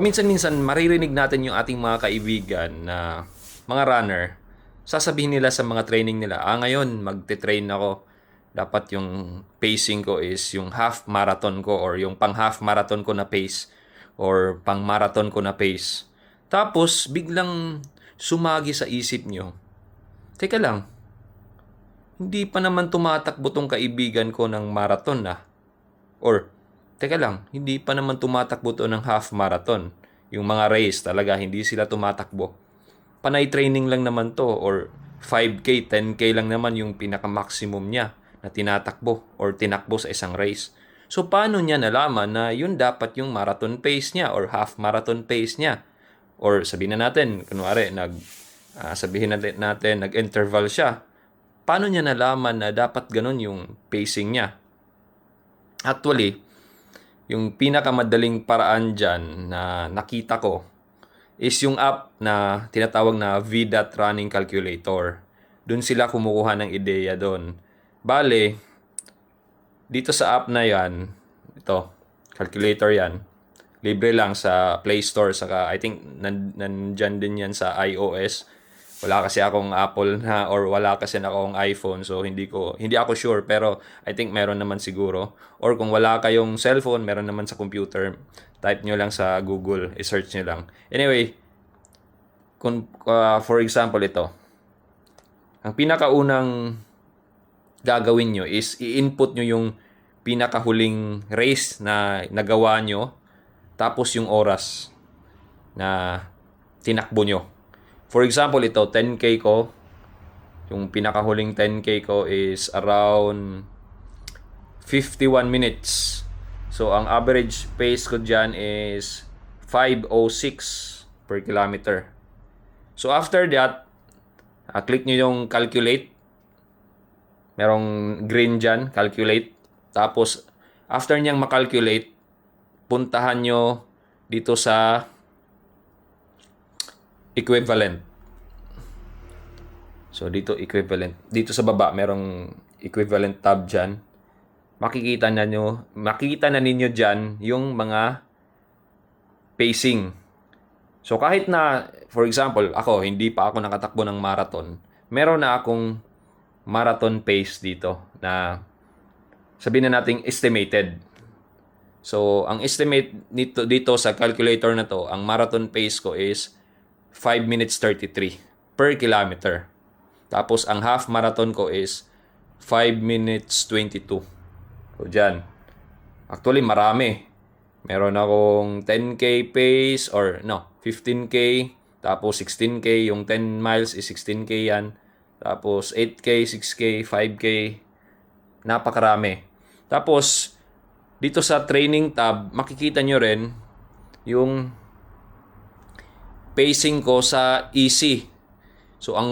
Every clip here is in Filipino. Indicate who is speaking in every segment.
Speaker 1: Minsan-minsan maririnig natin yung ating mga kaibigan na mga runner, sasabihin nila sa mga training nila, ngayon magte-train ako. Dapat yung pacing ko is yung half marathon ko or yung pang half marathon ko na pace or pang marathon ko na pace. Tapos biglang sumagi sa isip nyo, teka lang, hindi pa naman tumatakbo tong kaibigan ko ng marathon na. Or, teka lang, hindi pa naman tumatakbo to ng half marathon. Yung mga race talaga, hindi sila tumatakbo. Panay training lang naman to or 5K, 10K lang naman yung pinaka-maximum niya na tinatakbo or tinakbo sa isang race. So, paano niya nalaman na yun dapat yung marathon pace niya or half marathon pace niya? Or sabihin na natin, kunwari, sabihin natin, nag-interval siya. Paano niya nalaman na dapat ganun yung pacing niya? Actually, yung pinakamadaling paraan dyan na nakita ko is yung app na tinatawag na VDOT Running Calculator. Doon sila kumukuha ng ideya doon. Bale, dito sa app na yan, ito, calculator yan, libre lang sa Play Store, saka I think nandyan din yan sa iOS. Wala kasi akong Apple na or wala kasi akong iPhone, so hindi ako sure, pero I think meron naman siguro. Or kung wala kayong cellphone, meron naman sa computer. Type nyo lang sa Google, i-search nyo lang. Anyway, for example ito. Ang pinakaunang gagawin nyo is i-input nyo yung pinakahuling race na nagawa nyo, tapos yung oras na tinakbo nyo. For example, ito, 10K ko. Yung pinakahuling 10K ko is around 51 minutes. So, ang average pace ko dyan is 5:06 per kilometer. So, after that, click nyo yung calculate. Merong green dyan, calculate. Tapos, after nyang makalculate, puntahan nyo dito sa equivalent. So, dito equivalent. Dito sa baba, merong equivalent tab dyan. Makikita na ninyo dyan yung mga pacing. So, kahit na, for example, ako, hindi pa ako nakatakbo ng marathon, meron na akong marathon pace dito na sabihin na nating estimated. So, ang estimate dito sa calculator na to, ang marathon pace ko is 5 minutes 33 per kilometer. Tapos, ang half marathon ko is 5 minutes 22. So, dyan. Actually, marami. Meron akong 10K pace or 15K. Tapos, 16K. Yung 10 miles is 16K yan. Tapos, 8K, 6K, 5K. Napakarami. Tapos, dito sa training tab, makikita nyo rin yung pacing ko sa easy. So, ang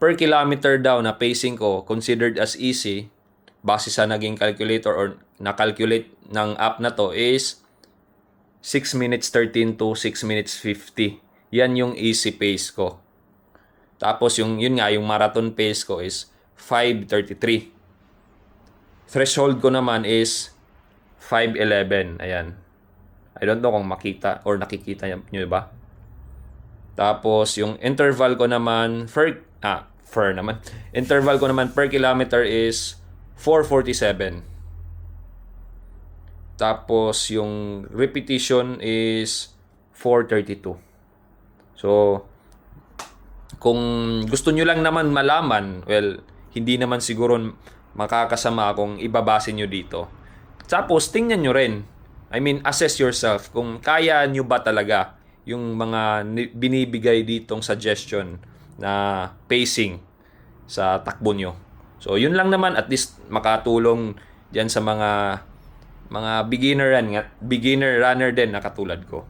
Speaker 1: per kilometer daw na pacing ko considered as easy base sa naging calculator or na-calculate ng app na to is 6 minutes 13 to 6 minutes 50. Yan yung easy pace ko. Tapos, yun nga, yung marathon pace ko is 5:33. Threshold ko naman is 5:11. Ayan. I don't know kung makita or nakikita nyo ba? Tapos, yung interval ko naman, interval ko naman per kilometer is 4:47. Tapos, yung repetition is 4:32. So, kung gusto nyo lang naman malaman, well, hindi naman siguro makakasama kung ibabase nyo dito. Tapos, tingnan nyo rin. I mean, assess yourself kung kaya nyo ba talaga yung mga binibigay ditong suggestion na pacing sa takbo nyo. So, yun lang naman, at least makatulong dyan sa mga beginner runner din na katulad ko.